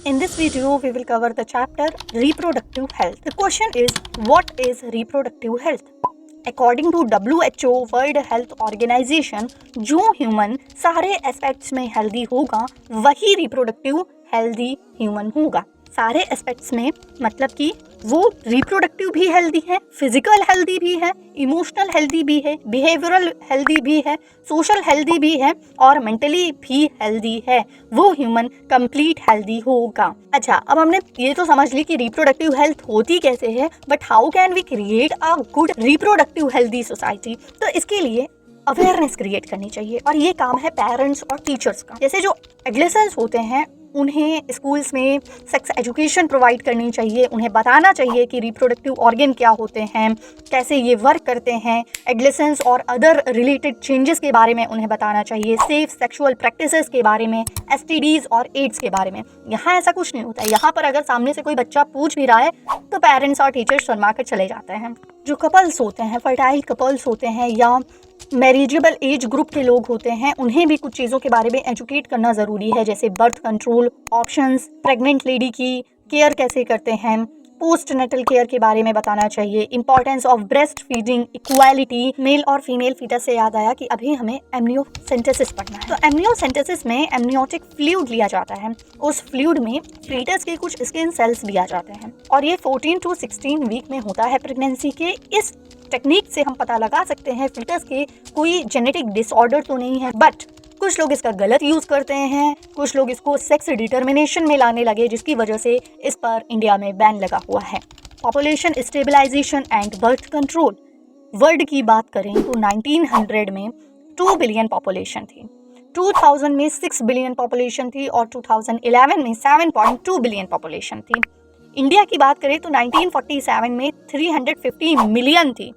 In this video, we will cover the chapter Reproductive Health. The question is, what is reproductive health? According to WHO World Health Organization, जो human सारे aspects में healthy होगा वही reproductive healthy human होगा। सारे aspects में मतलब कि वो रिप्रोडक्टिव भी हेल्दी है, फिजिकल हेल्दी भी है, इमोशनल हेल्दी भी है, बिहेवियरल हेल्दी भी है, सोशल हेल्दी भी है और मेंटली भी हेल्दी है। वो ह्यूमन कंप्लीट हेल्दी होगा। अच्छा, अब हमने ये तो समझ ली कि रिप्रोडक्टिव हेल्थ होती कैसे है, but how can we create a good reproductive healthy society. तो इसके लिए अवेयरनेस क्रिएट करनी चाहिए और ये काम है पेरेंट्स और टीचर्स का। जैसे जो एडोलेसेंट्स होते हैं उन्हें स्कूल्स में सेक्स एजुकेशन प्रोवाइड करनी चाहिए, उन्हें बताना चाहिए कि रिप्रोडक्टिव ऑर्गन क्या होते हैं, कैसे ये वर्क करते हैं, एडोलेसेंस और अदर रिलेटेड चेंजेस के बारे में उन्हें बताना चाहिए, सेफ सेक्सुअल प्रैक्टिसेस के बारे में, एसटीडीज और एड्स के बारे में। यहाँ ऐसा कुछ नहीं होता है। यहाँ पर अगर सामने से कोई बच्चा पूछ भी रहा है तो पेरेंट्स और टीचर्स शर्मा कर चले जाते हैं। जो कपल्स होते हैं, फर्टाइल कपल्स होते हैं या मैरिजेबल एज ग्रुप के लोग होते हैं, उन्हें भी कुछ चीज़ों के बारे में एजुकेट करना ज़रूरी है, जैसे birth control options, pregnant lady की केयर कैसे करते हैं, पोस्ट नेटल केयर के बारे में बताना चाहिए, importance of breast feeding, equality, male और फीमेल फीटस से याद आया कि अभी हमें एमनियोसेंटेसिस पढ़ना है। तो एमनियोसेंटेसिस में एमनियोटिक फ्लूइड लिया जाता है। उस फ्लूइड में फीटस के कुछ स्किन सेल्स दिया जाते हैं और ये 14 to 16 वीक में होता है प्रेगनेंसी के। इस टेक्निक से हम पता लगा सकते हैं फीटस के कोई जेनेटिक डिसऑर्डर तो नहीं है, बट कुछ लोग इसका गलत यूज़ करते हैं, कुछ लोग इसको सेक्स डिटर्मिनेशन में लाने लगे, जिसकी वजह से इस पर इंडिया में बैन लगा हुआ है। Population stabilisation and birth control. World की बात करें तो 1900 में 2 बिलियन पॉपुलेशन थी, 2000 में 6 बिलियन पॉपुलेशन थी और 2011 में 7.2 बिलियन पॉपुलेशन थी। इंडिया की बात करें तो 1947 में 350 मिलियन थी,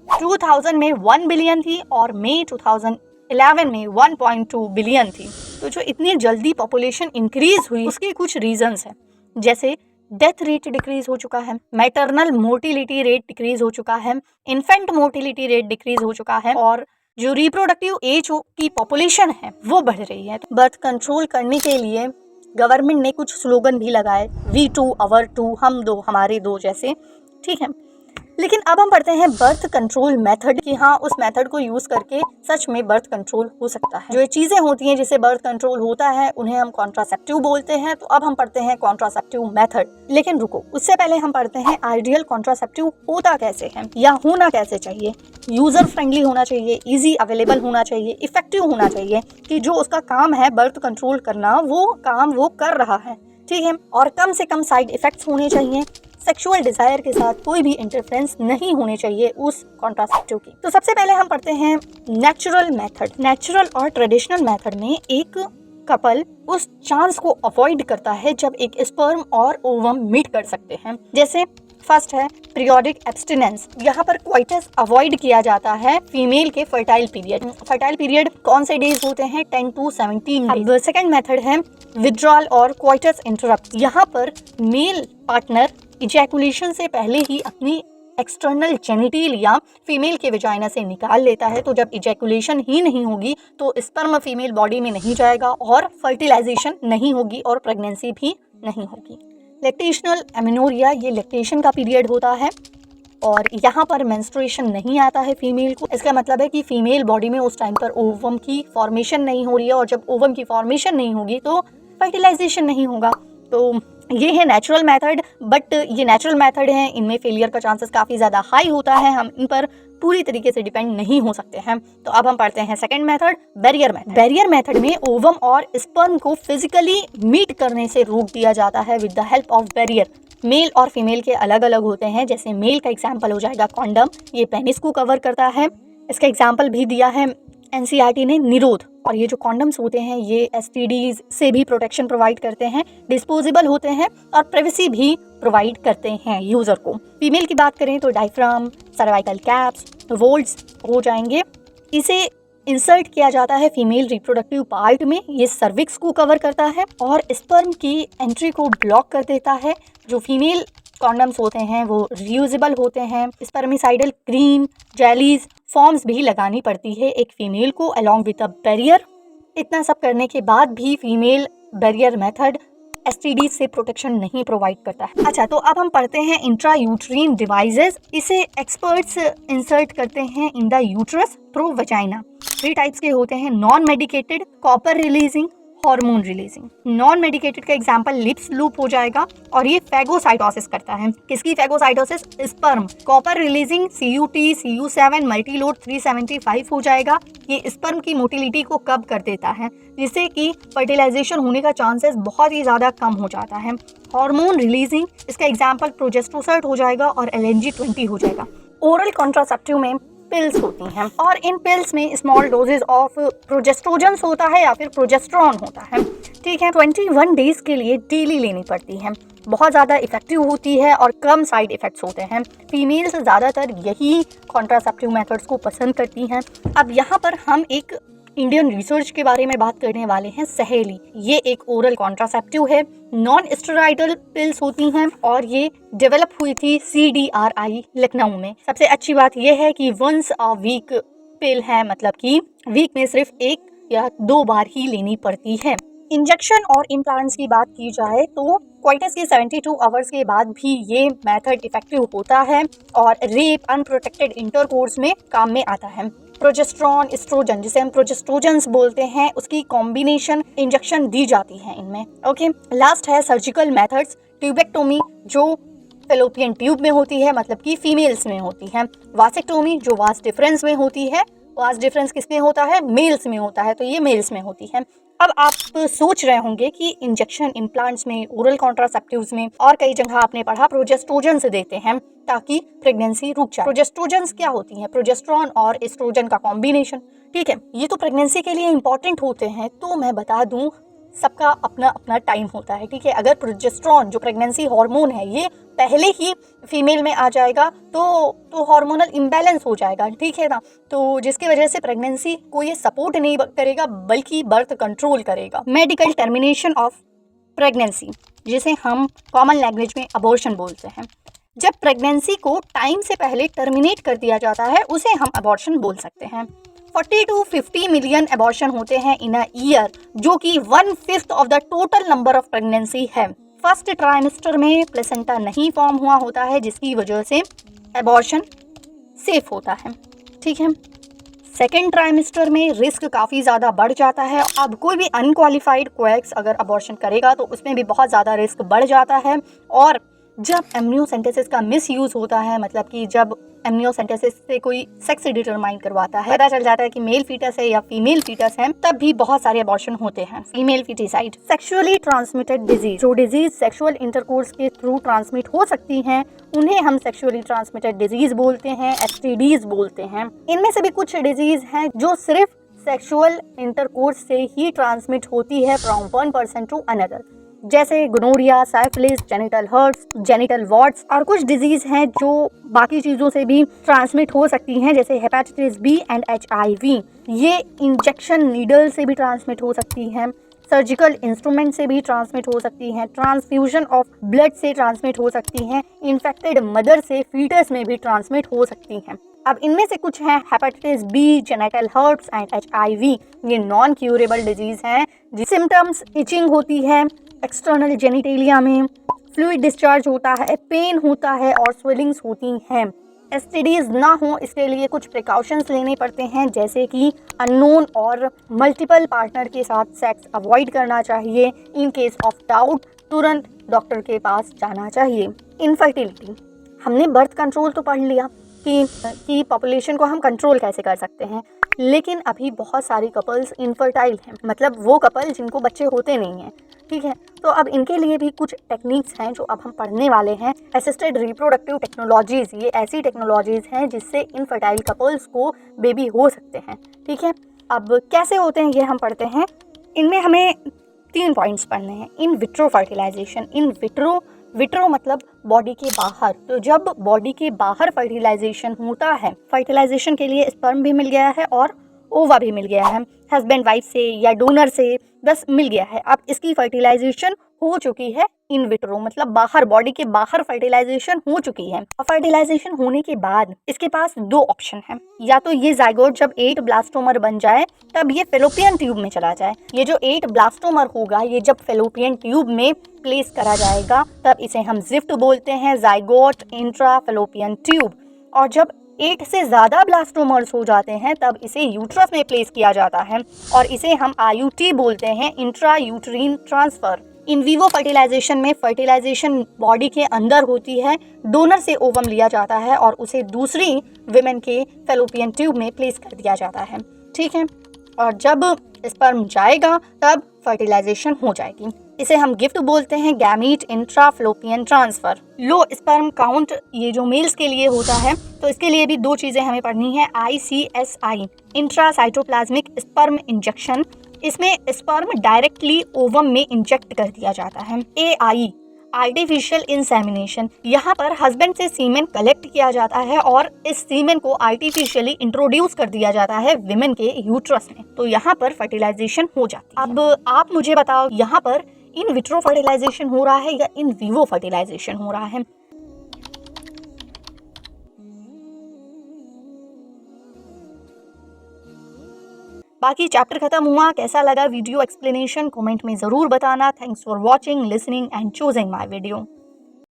2000 में 1 बिलियन थी और मई 2011 में 1.2 बिलियन थी। तो जो इतनी जल्दी पॉपुलेशन इंक्रीज हुई उसके कुछ रीजंस हैं, जैसे डेथ रेट डिक्रीज हो चुका है, मैटरनल मोर्टिलिटी रेट डिक्रीज हो चुका है, इन्फेंट मोर्टिलिटी रेट डिक्रीज हो चुका है और जो रिप्रोडक्टिव एज की पॉपुलेशन है वो बढ़ रही है। बर्थ कंट्रोल करने के लिए गवर्नमेंट ने कुछ स्लोगन भी लगाए, वी टू अवर टू, हम दो हमारे दो जैसे, ठीक है। लेकिन अब हम पढ़ते हैं बर्थ कंट्रोल मेथड कि हाँ, उस मेथड को यूज़ करके सच में बर्थ कंट्रोल हो सकता है। जो ये चीज़ें होती हैं जिससे बर्थ कंट्रोल होता है उन्हें हम कॉन्ट्रासेप्टिव बोलते हैं। तो अब हम पढ़ते हैं कॉन्ट्रासेप्टिव मेथड। लेकिन रुको, उससे पहले हम पढ़ते हैं आइडियल कॉन्ट्रासेप्टिव होता कैसे है या होना कैसे चाहिए। यूज़र फ्रेंडली होना चाहिए, ईजी अवेलेबल होना चाहिए, इफेक्टिव होना चाहिए कि जो उसका काम है बर्थ कंट्रोल करना वो काम वो कर रहा है, ठीक है, और कम से कम साइड इफेक्ट्स होने चाहिए। सेक्सुअल डिजायर के साथ कोई भी इंटरफेरेंस नहीं होने चाहिए उस कॉन्ट्रासेप्टिव की। तो सबसे पहले हम पढ़ते हैं नेचुरल मेथड। नेचुरल और ट्रेडिशनल मेथड में एक कपल उस चांस को अवॉइड करता है जब एक स्पर्म और ओवम मीट कर सकते हैं। जैसे फर्स्ट है पीरियोडिक एब्स्टिनेंस। यहाँ पर क्वाइटस अवॉइड किया जाता है फीमेल के फर्टाइल पीरियड। फर्टाइल पीरियड कौन से डेज होते हैं? 10 to 17 डेज। अब सेकंड मेथड है विड्रॉल और क्वाइटस इंटरप्ट। यहाँ पर मेल पार्टनर इजैकुलेशन से पहले ही अपनी एक्सटर्नल जेनिटल या फीमेल के वेजाइना से निकाल लेता है। तो जब इजैकुलेशन ही नहीं होगी तो स्पर्म फीमेल बॉडी में नहीं जाएगा और फर्टिलाइजेशन नहीं होगी और प्रेगनेंसी भी नहीं होगी। लैक्टेशनल एमेनोरिया, ये लैक्टेशन का पीरियड होता है और यहाँ पर मेंस्ट्रुएशन नहीं आता है फीमेल को। इसका मतलब है कि फीमेल बॉडी में उस टाइम पर ओवम की फॉर्मेशन नहीं हो रही है और जब ओवम की फॉर्मेशन नहीं होगी तो फर्टिलाइजेशन नहीं होगा। तो ये है नेचुरल मेथड, बट ये नेचुरल मेथड है, इनमें फेलियर का चांसेस काफ़ी ज़्यादा हाई होता है, हम इन पर पूरी तरीके से डिपेंड नहीं हो सकते हैं। तो अब हम पढ़ते हैं second method, barrier method. Barrier method में ओवम और स्पर्म को फिजिकली मीट करने से रोक दिया जाता है with the help of barrier. Male और फीमेल के अलग अलग होते हैं, जैसे मेल का एग्जाम्पल हो जाएगा कॉन्डम, ये पेनिस को कवर करता है। इसका एग्जाम्पल भी दिया है एनसीईआरटी ने निरोध। और ये जो कॉन्डम्स होते हैं ये एसटीडीज से भी प्रोटेक्शन प्रोवाइड करते हैं, डिस्पोजेबल होते हैं और प्राइवेसी भी प्रोवाइड करते हैं यूज़र को। फीमेल की बात करें तो डायफ्राम, सर्वाइकल कैप्स, वोल्ट्स हो जाएंगे। इसे इंसर्ट किया जाता है फीमेल रिप्रोडक्टिव पार्ट में, ये सर्विक्स को कवर करता है और स्पर्म की एंट्री को ब्लॉक कर देता है। जो फीमेल कॉन्डम्स होते हैं वो रियूजेबल होते हैं। स्पर्मिसाइडल क्रीम, जेलीज, फॉर्म्स भी लगानी पड़ती है एक फीमेल को अलॉन्ग विद अ बैरियर। इतना सब करने के बाद भी फीमेल बैरियर मेथड एसटीडी से प्रोटेक्शन नहीं प्रोवाइड करता है। अच्छा, तो अब हम पढ़ते हैं इंट्रा यूट्रीन डिवाइसेस। इसे एक्सपर्ट्स इंसर्ट करते हैं in the uterus through vagina. 3 types के होते हैं, non medicated, copper releasing, hormone releasing. Non medicated का एग्जांपल लिप्स लूप हो जाएगा और ये फैगोसाइटोसिस करता है। किसकी phagocytosis? Sperm. Copper releasing CUT, CU7, Multiload 375 हो जाएगा। ये स्पर्म की मोटिलिटी को कम कर देता है, जिससे कि फर्टिलाइजेशन होने का चांसेस बहुत ही ज्यादा कम हो जाता है। हार्मोन रिलीजिंग, इसका एग्जाम्पल प्रोजेस्टोसर्ट हो जाएगा और LNG-20 हो जाएगा। ओरल कॉन्ट्रासेप्टिव में पिल्स होती हैं और इन पिल्स में स्मॉल डोजेज ऑफ प्रोजेस्ट्रोजन होता है या फिर प्रोजेस्ट्रॉन होता है। ठीक है, 21 डेज के लिए डेली लेनी पड़ती है। बहुत ज़्यादा इफेक्टिव होती है और कम साइड इफ़ेक्ट्स होते हैं। फीमेल्स ज़्यादातर यही कॉन्ट्रासेप्टिव मेथड्स को पसंद करती हैं। अब यहाँ पर हम एक इंडियन रिसर्च के बारे में बात करने वाले हैं, सहेली। ये एक ओरल कॉन्ट्रासेप्टिव है, नॉन स्टेरॉइडल पिल्स होती हैं और ये डेवलप हुई थी CDRI लखनऊ में। सबसे अच्छी बात यह है कि वंस अ वीक पिल है, मतलब कि वीक में सिर्फ 1 या 2 बार ही लेनी पड़ती है। इंजेक्शन और इम्प्लांट्स की बात की जाए तो क्वाइटस के 72 आवर्स के बाद भी ये मेथड इफेक्टिव होता है और रेप, अनप्रोटेक्टेड इंटरकोर्स में काम में आता है। प्रोजेस्ट्रॉन, एस्ट्रोजन, जिसे हम प्रोजेस्ट्रोजन्स बोलते हैं, उसकी कॉम्बिनेशन इंजेक्शन दी जाती है इनमें। ओके, लास्ट है सर्जिकल मेथड्स। ट्यूबेक्टोमी जो फेलोपियन ट्यूब में होती है, मतलब कि फीमेल्स में होती है। वासेक्टोमी जो वास डिफरेंस में होती है। वास डिफरेंस किसमें होता है? मेल्स में होता है, तो ये मेल्स में होती है। अब आप सोच रहे होंगे कि इंजेक्शन, इम्प्लांट्स में, ओरल कॉन्ट्रासेप्टिव्स में और कई जगह आपने पढ़ा प्रोजेस्ट्रोजन से देते हैं ताकि प्रेगनेंसी रुक जाए। प्रोजेस्ट्रोजन्स क्या होती हैं? प्रोजेस्ट्रॉन और एस्ट्रोजन का कॉम्बिनेशन। ठीक है, ये तो प्रेगनेंसी के लिए इंपॉर्टेंट होते हैं। तो मैं बता दूं, सबका अपना अपना टाइम होता है। ठीक है, अगर प्रोजेस्ट्रॉन जो प्रेगनेंसी हार्मोन है ये पहले ही फीमेल में आ जाएगा तो हार्मोनल इम्बैलेंस हो जाएगा। ठीक है ना, तो जिसकी वजह से प्रेगनेंसी को ये सपोर्ट नहीं करेगा बल्कि बर्थ कंट्रोल करेगा। मेडिकल टर्मिनेशन ऑफ प्रेगनेंसी, जिसे हम कॉमन लैंग्वेज में अबॉर्शन बोलते हैं। जब प्रेगनेंसी को टाइम से पहले टर्मिनेट कर दिया जाता है उसे हम अबॉर्शन बोल सकते हैं। 40 to 50 मिलियन अबॉर्शन होते हैं इन अ ईयर, जो कि 1/5 of the total number of pregnancy है। फर्स्ट ट्राइमेस्टर में प्लेसेंटा नहीं फॉर्म हुआ होता है, जिसकी वजह से अबॉर्शन सेफ होता है। ठीक है, सेकेंड ट्राइमेस्टर में रिस्क काफ़ी ज़्यादा बढ़ जाता है। अब कोई भी अनक्वालिफाइड कोएक्स अगर अबॉर्शन करेगा तो उसमें भी बहुत ज़्यादा रिस्क बढ़ जाता है। और जब एमनियोसेंटेसिस का मिसयूज होता है, मतलब कि जब एमनियोसेंटेसिस से कोई सेक्स डिटरमाइन करवाता है, पता चल जाता है कि मेल फीटस है या फीमेल फीटस है, तब भी बहुत सारे अबॉर्शन होते हैं। Female foeticide. Sexually transmitted disease, जो डिजीज सेक्सुअल इंटरकोर्स के थ्रू ट्रांसमिट हो सकती हैं, उन्हें हम सेक्सुअली ट्रांसमिटेड डिजीज बोलते हैं, STDs बोलते हैं। इनमें से भी कुछ डिजीज हैं जो सिर्फ सेक्सुअल इंटरकोर्स से ही ट्रांसमिट होती है from one person to another, जैसे gonorrhoea, syphilis, genital herpes, genital warts. और कुछ डिजीज हैं जो बाकी चीज़ों से भी ट्रांसमिट हो सकती हैं, जैसे हेपेटाइटिस B एंड HIV। ये इंजेक्शन नीडल से भी ट्रांसमिट हो सकती हैं, सर्जिकल इंस्ट्रूमेंट से भी ट्रांसमिट हो सकती हैं, ट्रांसफ्यूजन ऑफ ब्लड से ट्रांसमिट हो सकती हैं, इन्फेक्टेड मदर से फीटस में भी ट्रांसमिट हो सकती हैं। अब इनमें से कुछ हैं hepatitis B, genital herpes and HIV। ये नॉन क्यूरेबल डिजीज हैं। सिम्टम्स इचिंग होती है एक्सटर्नल जेनिटेलिया में, फ्लूइड डिस्चार्ज होता है, पेन होता है और स्वेलिंग्स होती हैं। STDs ना हो इसके लिए कुछ प्रिकॉशंस लेने पड़ते हैं, जैसे कि अननोन और मल्टीपल पार्टनर के साथ सेक्स अवॉइड करना चाहिए। इन केस ऑफ डाउट तुरंत डॉक्टर के पास जाना चाहिए। इनफर्टिलिटी, हमने बर्थ कंट्रोल तो पढ़ लिया कि पॉपुलेशन को हम कंट्रोल कैसे कर सकते हैं, लेकिन अभी बहुत सारी कपल्स इनफर्टाइल हैं, मतलब वो कपल जिनको बच्चे होते नहीं हैं। ठीक है, तो अब इनके लिए भी कुछ टेक्निक्स हैं जो अब हम पढ़ने वाले हैं। असिस्टेड रिप्रोडक्टिव टेक्नोलॉजीज़, ये ऐसी टेक्नोलॉजीज़ हैं जिससे इनफर्टाइल कपल्स को बेबी हो सकते हैं। ठीक है, अब कैसे होते हैं ये हम पढ़ते हैं। इनमें हमें 3 पॉइंट्स पढ़ने हैं। In vitro fertilization, in vitro मतलब बॉडी के बाहर। तो जब बॉडी के बाहर फर्टिलाइजेशन होता है, फर्टिलाइजेशन के लिए स्पर्म भी मिल गया है और ओवा भी मिल गया है, हस्बैंड वाइफ से या डोनर से बस मिल गया है। अब इसकी फर्टिलाइजेशन हो चुकी है इन विट्रो, मतलब बाहर, बॉडी के बाहर फर्टिलाइजेशन हो चुकी है। फर्टिलाइजेशन होने के बाद इसके पास दो ऑप्शन है, या तो ये जाइगोट जब 8 ब्लास्टोमर बन जाए तब ये फेलोपियन ट्यूब में चला जाए। ये जो 8 ब्लास्टोमर होगा ये जब फेलोपियन ट्यूब में प्लेस करा जाएगा तब इसे हम जिफ्ट बोलते हैं, जाइगोट इंट्रा फेलोपियन ट्यूब। और जब 8 से ज़्यादा ब्लास्टोमर्स हो जाते हैं तब इसे यूट्रस में प्लेस किया जाता है और इसे हम IUT बोलते हैं, intra uterine transfer. In vivo fertilization में फर्टिलाइजेशन बॉडी के अंदर होती है, डोनर से ओवम लिया जाता है और उसे दूसरी विमेन के फेलोपियन ट्यूब में प्लेस कर दिया जाता है, ठीक है। और जब स्पर्म जाएगा तब फर्टिलाइजेशन हो जाएगी। इसे हम गिफ्ट बोलते हैं, gamete intra fallopian transfer. Low sperm count ये जो मेल्स के लिए होता है, तो इसके लिए भी दो चीज़ें हमें पढ़नी है, ICSI intra cytoplasmic sperm injection, इसमें स्पर्म डायरेक्टली ओवम में इंजेक्ट कर दिया जाता है। AI आर्टिफिशियल इंसेमिनेशन, यहाँ पर हस्बैंड से सीमेन कलेक्ट किया जाता है और इस सीमेन को आर्टिफिशियली इंट्रोड्यूस कर दिया जाता है विमेन के यूट्रस में, तो यहाँ पर फर्टिलाइजेशन हो जाती है। अब आप मुझे बताओ यहाँ पर इन विट्रो फर्टिलाइजेशन हो रहा है या इन विवो फर्टिलाइजेशन हो रहा है? बाकी चैप्टर खत्म हुआ। कैसा लगा वीडियो एक्सप्लेनेशन कमेंट में ज़रूर बताना। Thanks for watching, listening and choosing my video.